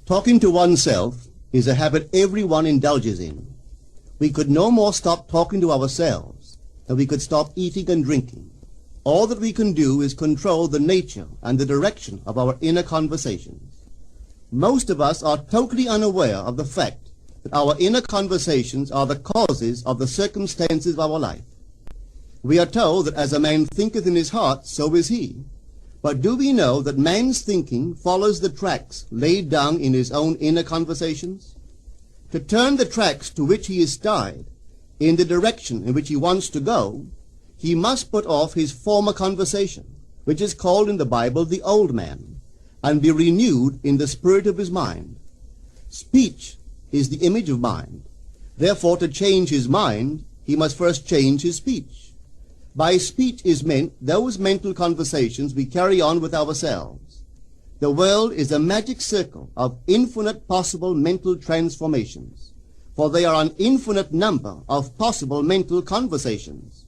Talking to oneself is a habit everyone indulges in. We could no more stop talking to ourselves than we could stop eating and drinking. All that we can do is control the nature and the direction of our inner conversations. Most of us are totally unaware of the fact that our inner conversations are the causes of the circumstances of our life. We are told that as a man thinketh in his heart, so is he. But do we know that man's thinking follows the tracks laid down in his own inner conversations? To turn the tracks to which he is tied in the direction in which he wants to go, he must put off his former conversation, which is called in the Bible the old man, and be renewed in the spirit of his mind. Speech is the image of mind. Therefore, to change his mind, he must first change his speech. By speech is meant those mental conversations we carry on with ourselves. The world is a magic circle of infinite possible mental transformations, for there are an infinite number of possible mental conversations.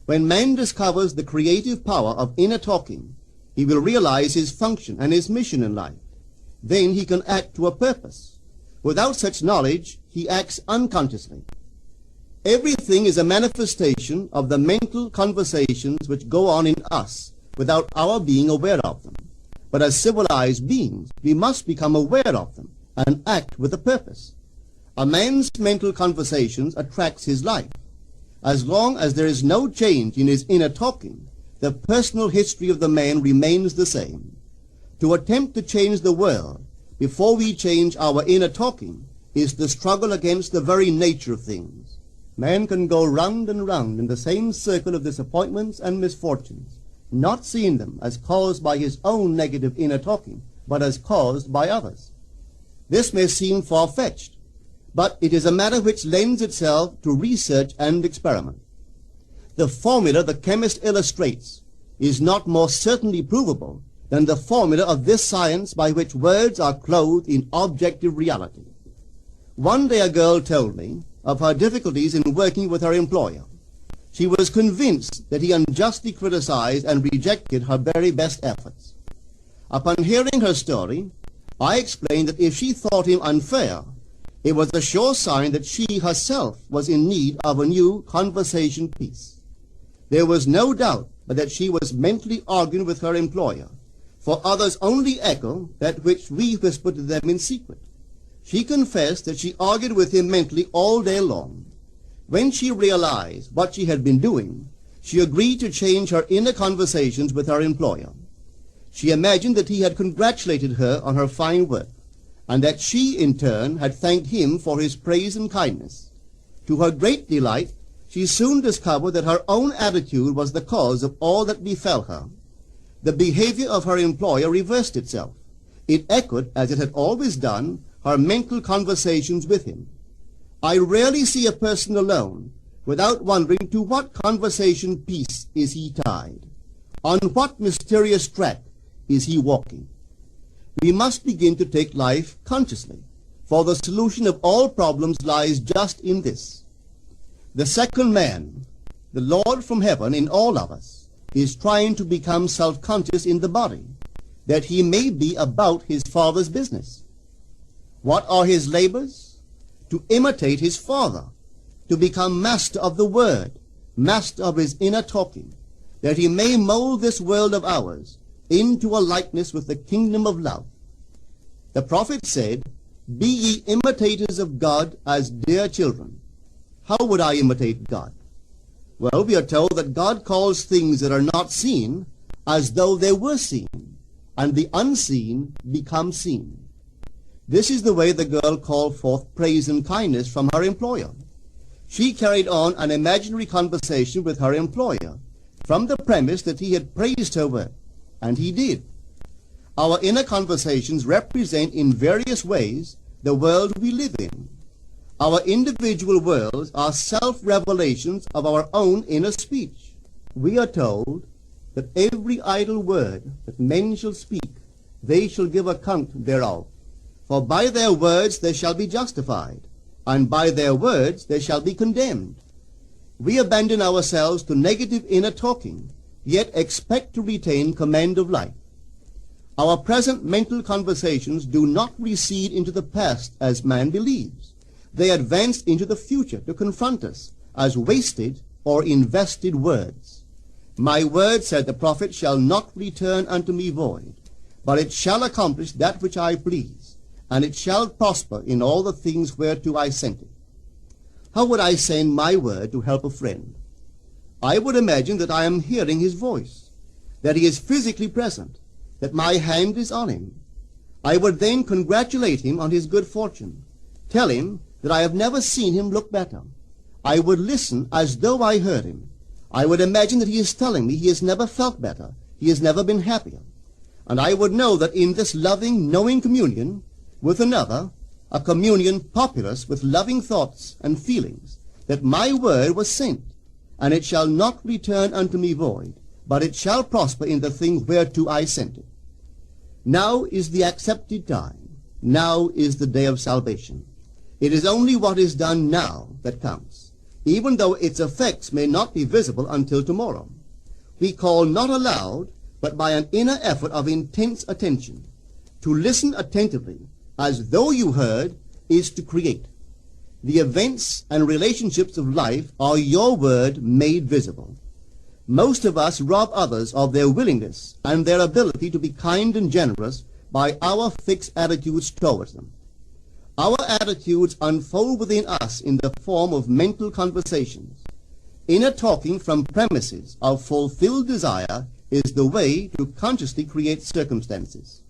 When man discovers the creative power of inner talking, he will realize his function and his mission in life. Then he can act to a purpose. Without such knowledge, he acts unconsciously. Everything is a manifestation of the mental conversations which go on in us without our being aware of them. But as civilized beings, we must become aware of them and act with a purpose. A man's mental conversations attracts his life. As long as there is no change in his inner talking, the personal history of the man remains the same. To attempt to change the world before we change our inner talking is the struggle against the very nature of things. Man can go round and round in the same circle of disappointments and misfortunes, not seeing them as caused by his own negative inner talking, but as caused by others. This may seem far-fetched, but it is a matter which lends itself to research and experiment. The formula the chemist illustrates is not more certainly provable than the formula of this science by which words are clothed in objective reality. One day a girl told me of her difficulties in working with her employer. She was convinced that he unjustly criticized and rejected her very best efforts. Upon hearing her story, I explained that if she thought him unfair, it was a sure sign that she herself was in need of a new conversation piece. There was no doubt but that she was mentally arguing with her employer, for others only echo that which we whisper to them in secret. She confessed that she argued with him mentally all day long. When she realized what she had been doing, she agreed to change her inner conversations with her employer. She imagined that he had congratulated her on her fine work, and that she, in turn, had thanked him for his praise and kindness. To her great delight, she soon discovered that her own attitude was the cause of all that befell her. The behavior of her employer reversed itself. It echoed, as it had always done, her mental conversations with him. I rarely see a person alone without wondering to what conversation piece is he tied. On what mysterious track is he walking? We must begin to take life consciously, for the solution of all problems lies just in this. The second man, the Lord from heaven in all of us, is trying to become self-conscious in the body, that he may be about his Father's business. What are his labors? To imitate his Father, to become master of the Word, master of his inner talking, that he may mold this world of ours into a likeness with the kingdom of love. The prophet said, "Be ye imitators of God as dear children." How would I imitate God? Well, we are told that God calls things that are not seen as though they were seen, and the unseen become seen. This is the way the girl called forth praise and kindness from her employer. She carried on an imaginary conversation with her employer from the premise that he had praised her work, and he did. Our inner conversations represent in various ways the world we live in. Our individual worlds are self-revelations of our own inner speech. We are told that every idle word that men shall speak, they shall give account thereof. For by their words they shall be justified, and by their words they shall be condemned. We abandon ourselves to negative inner talking, yet expect to retain command of life. Our present mental conversations do not recede into the past as man believes. They advance into the future to confront us as wasted or invested words. My word, said the prophet, shall not return unto me void, but it shall accomplish that which I please, and it shall prosper in all the things whereto I sent it. How would I send my word to help a friend? I would imagine that I am hearing his voice, that he is physically present, that my hand is on him. I would then congratulate him on his good fortune, tell him that I have never seen him look better. I would listen as though I heard him. I would imagine that he is telling me he has never felt better, he has never been happier. And I would know that in this loving, knowing communion with another, a communion populous with loving thoughts and feelings, that my word was sent, and it shall not return unto me void, but it shall prosper in the thing whereto I sent it. Now is the accepted time. Now is the day of salvation. It is only what is done now that counts, even though its effects may not be visible until tomorrow. We call not aloud, but by an inner effort of intense attention. To listen attentively, as though you heard, is to create. The events and relationships of life are your word made visible. Most of us rob others of their willingness and their ability to be kind and generous by our fixed attitudes towards them. Our attitudes unfold within us in the form of mental conversations. Inner talking from premises of fulfilled desire is the way to consciously create circumstances.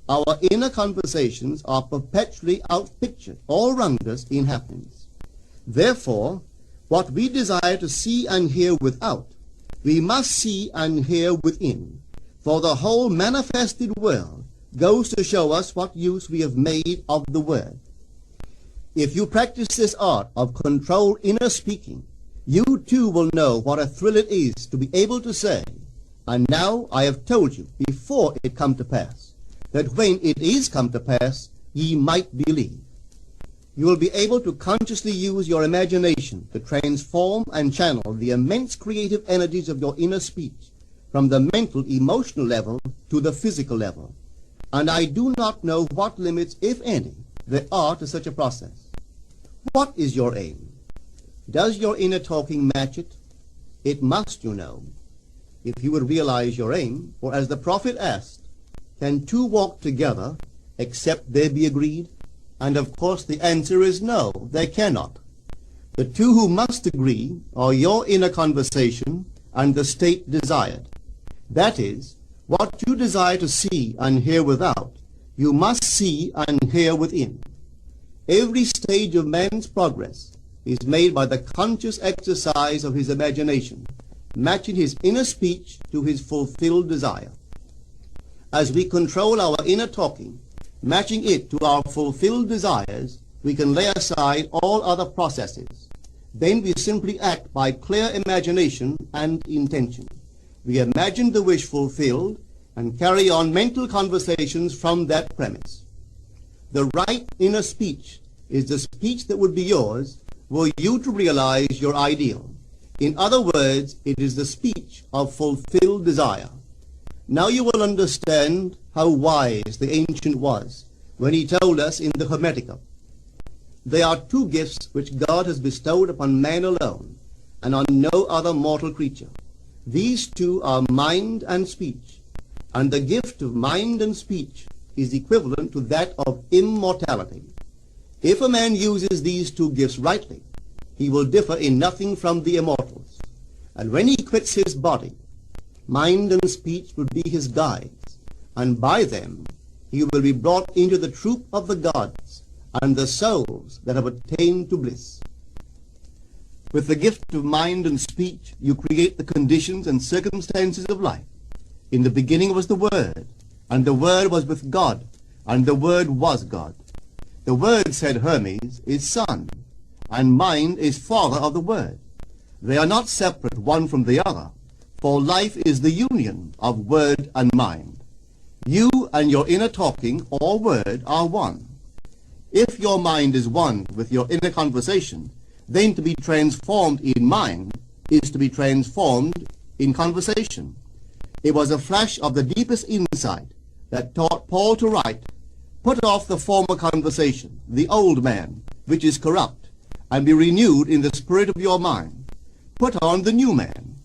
Our inner conversations are perpetually outpictured all around us in happenings. Therefore, what we desire to see and hear without, we must see and hear within, for the whole manifested world goes to show us what use we have made of the word. If you practice this art of controlled inner speaking, you too will know what a thrill it is to be able to say, and now I have told you before it come to pass, that when it is come to pass, ye might believe. You will be able to consciously use your imagination to transform and channel the immense creative energies of your inner speech from the mental, emotional level to the physical level. And I do not know what limits, if any, there are to such a process. What is your aim? Does your inner talking match it? It must, you know. If you would realize your aim, for as the prophet asked, can two walk together except they be agreed? And of course the answer is no, they cannot. The two who must agree are your inner conversation and the state desired. That is, what you desire to see and hear without, you must see and hear within. Every stage of man's progress is made by the conscious exercise of his imagination, matching his inner speech to his fulfilled desire. As we control our inner talking, matching it to our fulfilled desires, we can lay aside all other processes. Then we simply act by clear imagination and intention. We imagine the wish fulfilled and carry on mental conversations from that premise. The right inner speech is the speech that would be yours were you to realize your ideal. In other words, it is the speech of fulfilled desire. Now you will understand how wise the ancient was when he told us in the Hermetica, there are two gifts which God has bestowed upon man alone and on no other mortal creature. These two are mind and speech, and the gift of mind and speech is equivalent to that of immortality. If a man uses these two gifts rightly, he will differ in nothing from the immortals. And when he quits his body, mind and speech will be his guides, and by them he will be brought into the troop of the gods and the souls that have attained to bliss. With the gift of mind and speech, you create the conditions and circumstances of life. In the beginning was the Word, and the Word was with God, and the Word was God. The Word, said Hermes, is Son, and mind is Father of the Word. They are not separate one from the other, for life is the union of word and mind. You and your inner talking or word are one. If your mind is one with your inner conversation, then to be transformed in mind is to be transformed in conversation. It was a flash of the deepest insight that taught Paul to write, "Put off the former conversation, the old man, which is corrupt, and be renewed in the spirit of your mind. Put on the new man."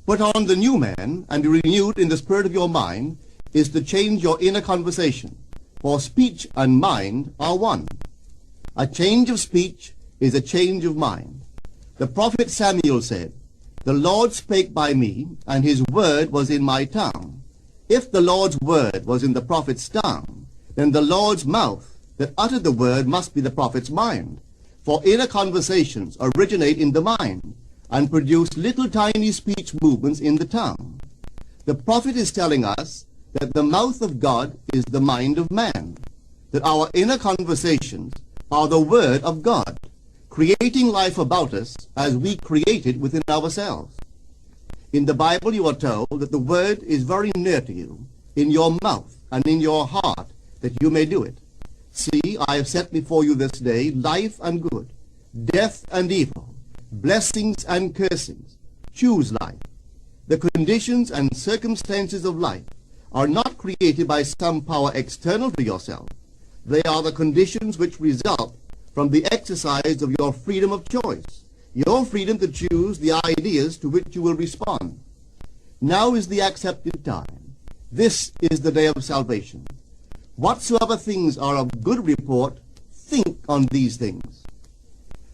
Put on the new man and be renewed in the spirit of your mind is to change your inner conversation, for speech and mind are one. A change of speech is a change of mind. The prophet Samuel said, "The Lord spake by me, and his word was in my tongue." If the Lord's word was in the prophet's tongue, then the Lord's mouth that uttered the word must be the prophet's mind. For inner conversations originate in the mind and produce little tiny speech movements in the tongue. The prophet is telling us that the mouth of God is the mind of man, that our inner conversations are the word of God, creating life about us as we create it within ourselves. In the Bible you are told that the word is very near to you, in your mouth and in your heart, that you may do it. See, I have set before you this day life and good, death and evil, blessings and cursings. Choose life. The conditions and circumstances of life are not created by some power external to yourself. They are the conditions which result from the exercise of your freedom of choice, your freedom to choose the ideas to which you will respond. Now is the accepted time. This is the day of salvation. Whatsoever things are of good report, think on these things.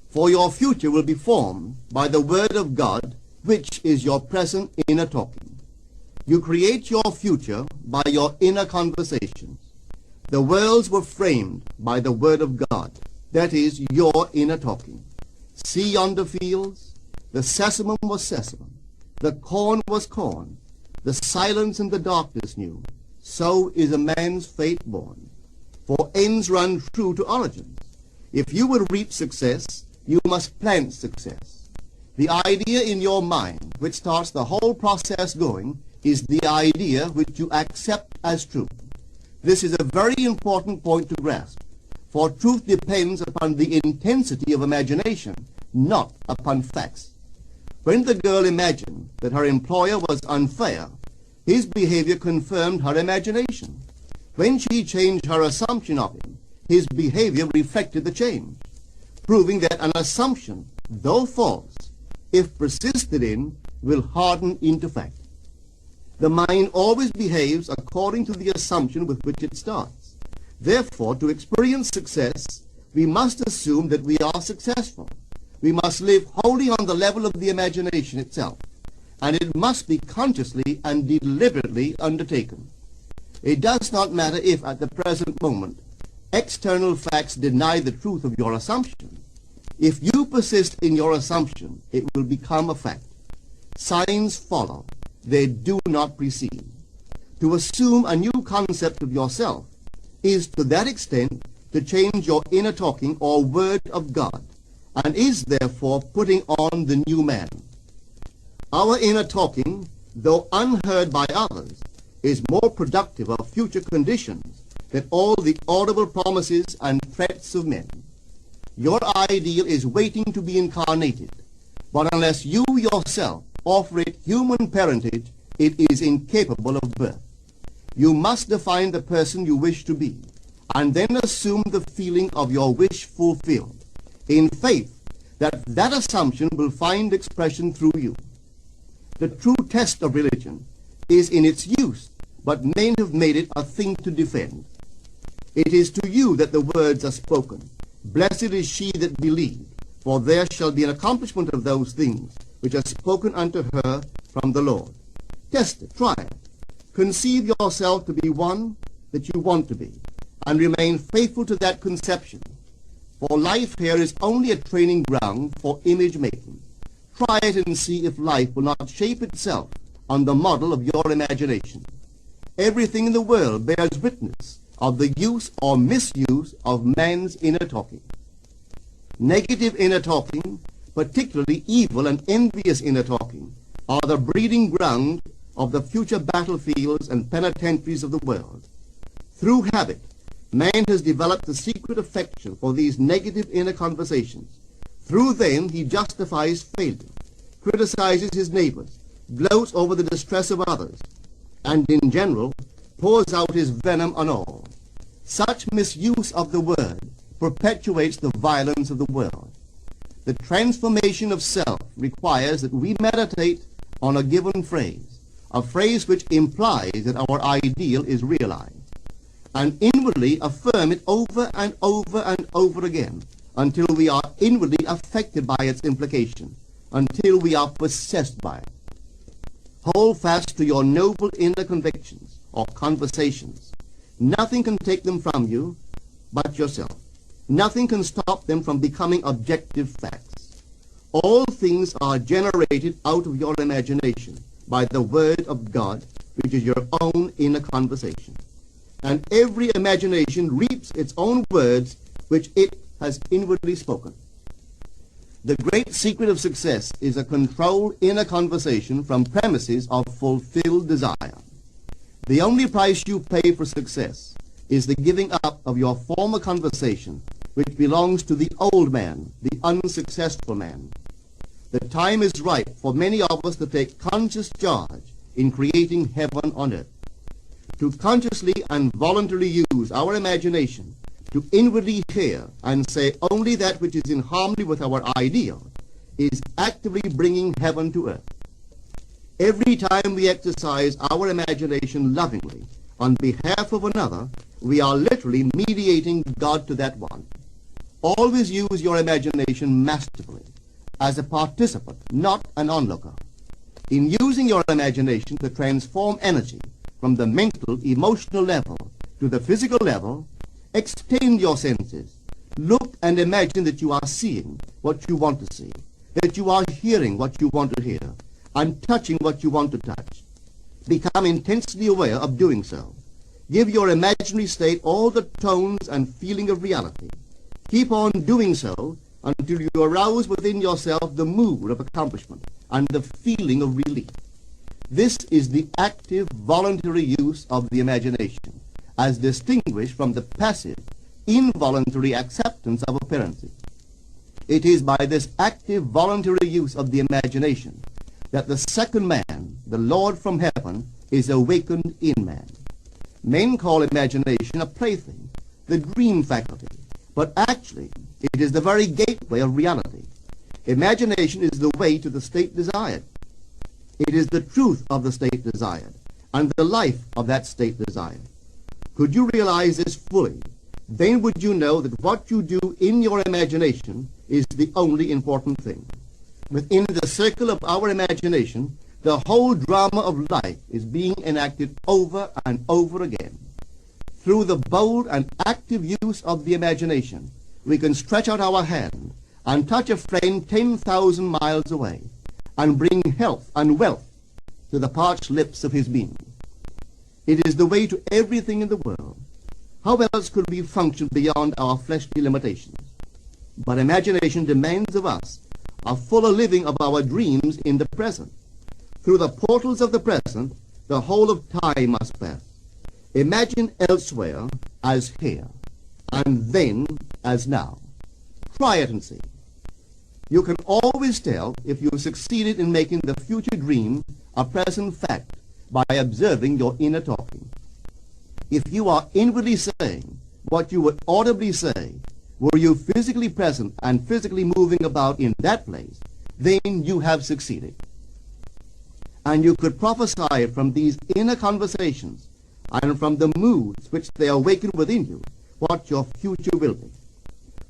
For your future will be formed by the word of God, which is your present inner talking. You create your future by your inner conversations. The worlds were framed by the word of God, that is, your inner talking. See yonder fields? The sesamum was sesamum, the corn was corn, the silence and the darkness knew. So is a man's fate born. For ends run true to origins. If you would reap success, you must plant success. The idea in your mind which starts the whole process going is the idea which you accept as truth. This is a very important point to grasp, for truth depends upon the intensity of imagination, not upon facts. When the girl imagined that her employer was unfair, his behavior confirmed her imagination. When she changed her assumption of him, his behavior reflected the change, proving that an assumption, though false, if persisted in, will harden into fact. The mind always behaves according to the assumption with which it starts. Therefore, to experience success, we must assume that we are successful. We must live wholly on the level of the imagination itself, and it must be consciously and deliberately undertaken. It does not matter if, at the present moment, external facts deny the truth of your assumption. If you persist in your assumption, it will become a fact. Signs follow. They do not precede. To assume a new concept of yourself is to that extent to change your inner talking or word of God, and is therefore putting on the new man. Our inner talking, though unheard by others, is more productive of future conditions than all the audible promises and threats of men. Your ideal is waiting to be incarnated, but unless you yourself offer it human parentage, it is incapable of birth. You must define the person you wish to be, and then assume the feeling of your wish fulfilled, in faith that that assumption will find expression through you. The true test of religion is in its use, but men have made it a thing to defend. It is to you that the words are spoken. Blessed is she that believed, for there shall be an accomplishment of those things which are spoken unto her from the Lord. Test it, try it. Conceive yourself to be one that you want to be, and remain faithful to that conception. For life here is only a training ground for image making. Try it and see if life will not shape itself on the model of your imagination. Everything in the world bears witness of the use or misuse of man's inner talking. Negative inner talking, particularly evil and envious inner talking, are the breeding ground of the future battlefields and penitentiaries of the world. Through habit, man has developed a secret affection for these negative inner conversations. Through them he justifies failure, criticizes his neighbors, gloats over the distress of others, and in general pours out his venom on all. Such misuse of the word perpetuates the violence of the world. The transformation of self requires that we meditate on a given phrase, a phrase which implies that our ideal is realized, and inwardly affirm it over and over and over again until we are inwardly affected by its implication, until we are possessed by it. Hold fast to your noble inner convictions or conversations. Nothing can take them from you but yourself. Nothing can stop them from becoming objective facts. All things are generated out of your imagination by the Word of God, which is your own inner conversation. And every imagination reaps its own words which it has inwardly spoken. The great secret of success is a controlled inner conversation from premises of fulfilled desire. The only price you pay for success is the giving up of your former conversation, which belongs to the old man, the unsuccessful man. The time is ripe for many of us to take conscious charge in creating heaven on earth. To consciously and voluntarily use our imagination to inwardly hear and say only that which is in harmony with our ideal is actively bringing heaven to earth. Every time we exercise our imagination lovingly on behalf of another, we are literally mediating God to that one. Always use your imagination masterfully, as a participant, not an onlooker. In using your imagination to transform energy from the mental, emotional level to the physical level, extend your senses. Look and imagine that you are seeing what you want to see, that you are hearing what you want to hear, and touching what you want to touch. Become intensely aware of doing so. Give your imaginary state all the tones and feeling of reality. Keep on doing so until you arouse within yourself the mood of accomplishment and the feeling of relief. This is the active, voluntary use of the imagination, as distinguished from the passive, involuntary acceptance of appearances. It is by this active, voluntary use of the imagination that the second man, the Lord from heaven, is awakened in man. Men call imagination a plaything, the dream faculty, but actually it is the very gateway of reality. Imagination is the way to the state desired. It is the truth of the state desired, and the life of that state desired. Could you realize this fully, then would you know that what you do in your imagination is the only important thing. Within the circle of our imagination, the whole drama of life is being enacted over and over again. Through the bold and active use of the imagination, we can stretch out our hand and touch a friend 10,000 miles away and bring health and wealth to the parched lips of his being. It is the way to everything in the world. How else could we function beyond our fleshly limitations? But imagination demands of us a fuller living of our dreams in the present. Through the portals of the present, the whole of time must pass. Imagine elsewhere as here, and then as now. Try it and see. You can always tell if you have succeeded in making the future dream a present fact by observing your inner talking. If you are inwardly saying what you would audibly say, were you physically present and physically moving about in that place, then you have succeeded. And you could prophesy from these inner conversations and from the moods which they awaken within you what your future will be.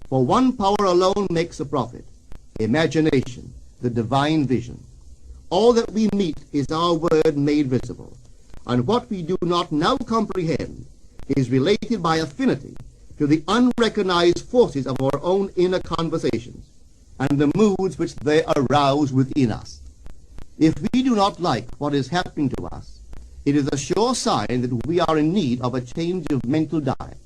For one power alone makes a prophet, imagination, the divine vision. All that we meet is our word made visible, and what we do not now comprehend is related by affinity to the unrecognized forces of our own inner conversations and the moods which they arouse within us. If we do not like what is happening to us, it is a sure sign that we are in need of a change of mental diet.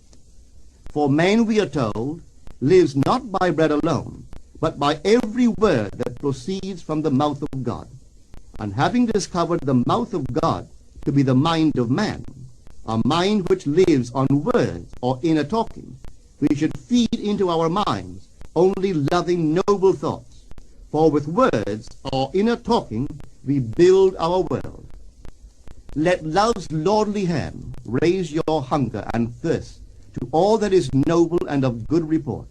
For man, we are told, lives not by bread alone, but by every word that proceeds from the mouth of God. And having discovered the mouth of God to be the mind of man, a mind which lives on words or inner talking, we should feed into our minds only loving, noble thoughts. For with words or inner talking, we build our world. Let love's lordly hand raise your hunger and thirst to all that is noble and of good report.